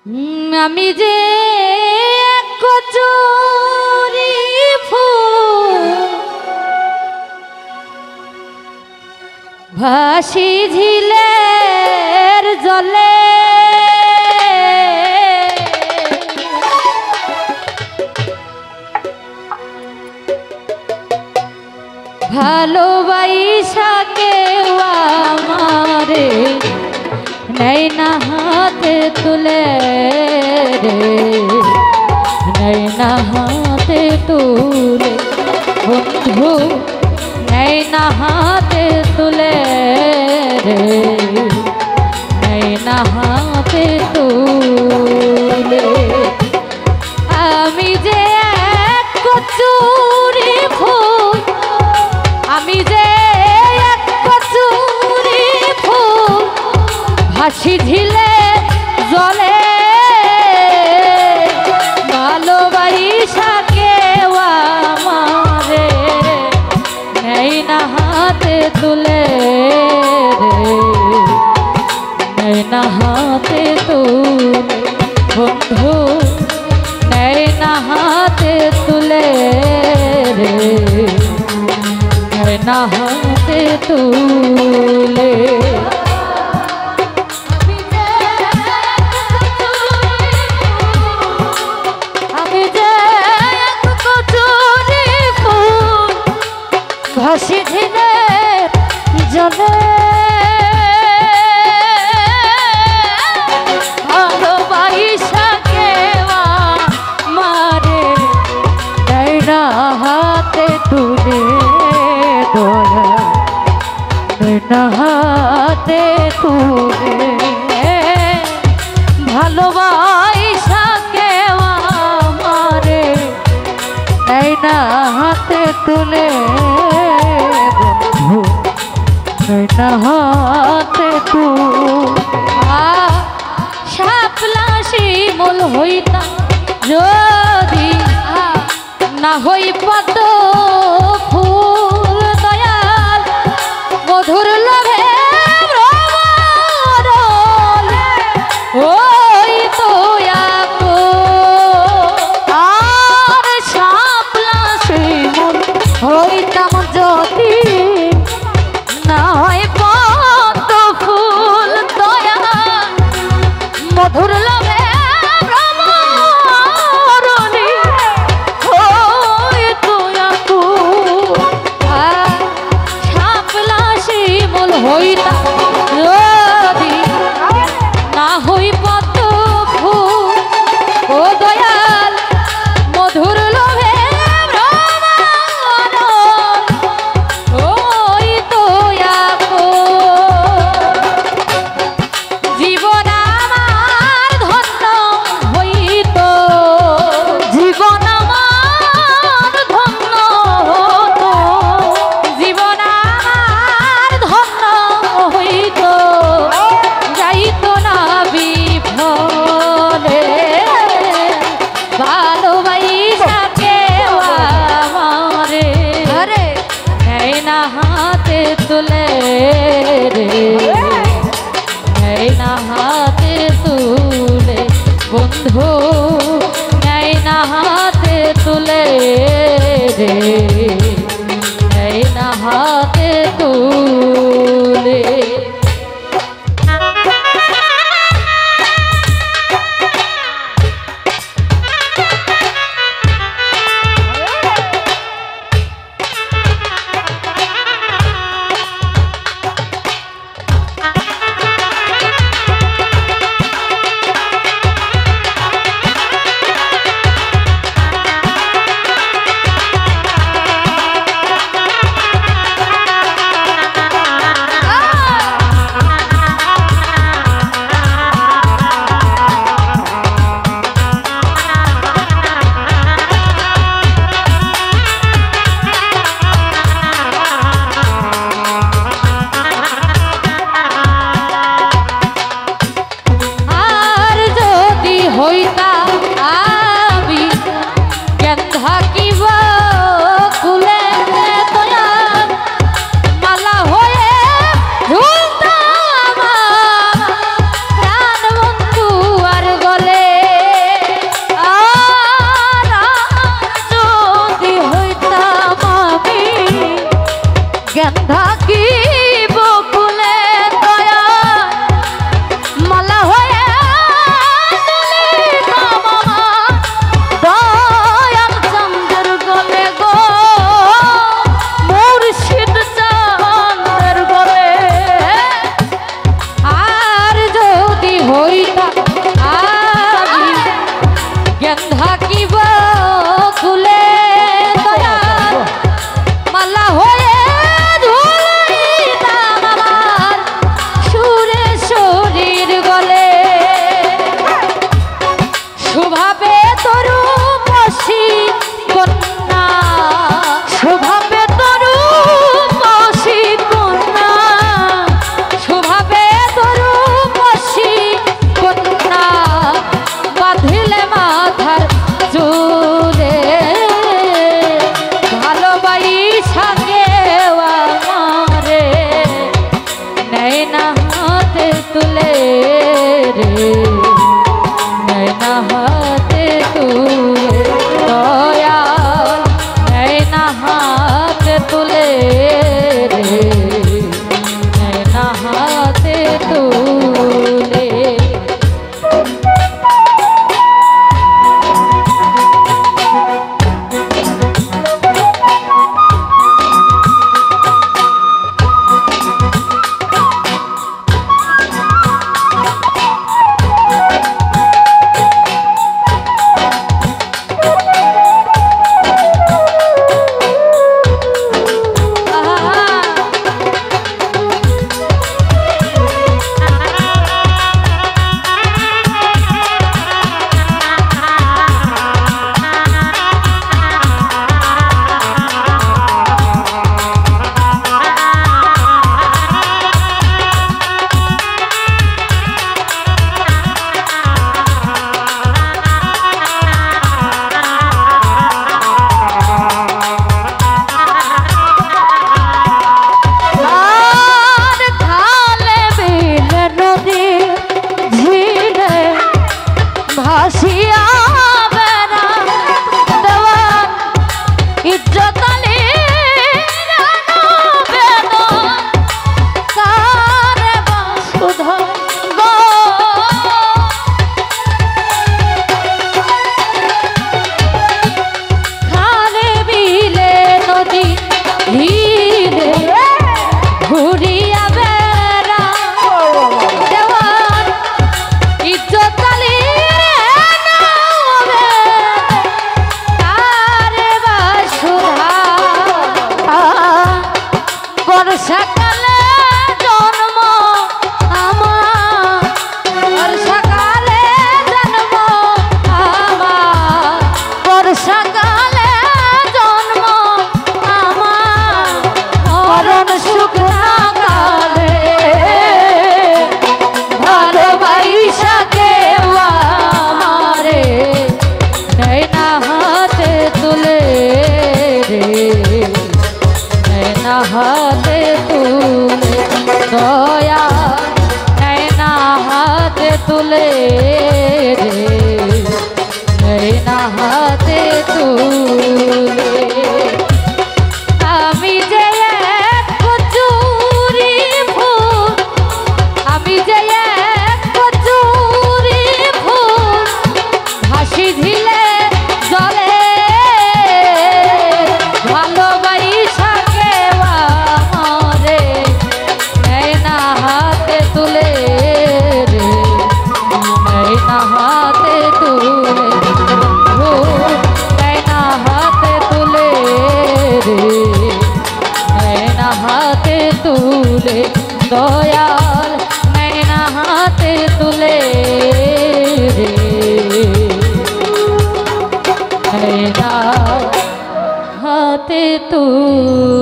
আমি যে কচুরি ফুল ভাসি ঝিলের জলে ভালোবাসা কেউ আমারে নেই না হাতে তুলে রে, নেই না হাতে তুলে বন্ধু, নেই না হাতে তুলে রে, নেই না হাতে তুলে। আমি যে এক কচুরি ফুল, আমি যে এক কচুরি ফুল ভাসি ঝিলে জলে, ভালোবাসা কেউ আমারে নেই না হাতে তুলে রে, নেই না হাতে তুলে বন্ধু, নেই না হাতে তুলে রে, নেই না হাতে তুলে। ভাসি ঝিলের জলে ভালোবাসা কেউ আমারে নেই না হাতে তুলে দয়া, নেই না হাতে তুলে ভালোবাসা কেউ আমারে নেই না হাতে তুলে বন্ধু, নেই না হাতে তুলে। শাপলা শিমুল হইতাম যদি না হই পদ্ম ফুল, দয়াল মধুর লোভে ওই তো আর শাপলা শিমুল হইতাম যদি না হয় পদ্ম ফুল, দয়াল মধুর লোভে হইতাম যদি না হই পদ্ম ফুল, ও দয়াল মধুর লোভে ওই তো জীবন আমার ধন্য হইত, জীবন আমার ধন্য হতো, জীবন আমার ধন্য হইত, যাইত না বিফলে ভালোবাসা কেউ আমারে নেই না হাতে তুলে রে, নেই না হাতে তুলে বন্ধু, নেই না হাতে তুলে রে, নেই না হাতে তুলে। তুলে রে নয়না হাতে তুলে দয়াল নয়না হাতে তুলে রে নয়না হাতে তুলে हाथे तुले दया नैना हाथे तुले रे नैना हाथे तुले आमी जे एक कचूरी फूल आमी जे एक कचूरी फूल भासी ढिले जले तुले दयाल नैना हाथे तुले रे नैना हाथे तुले।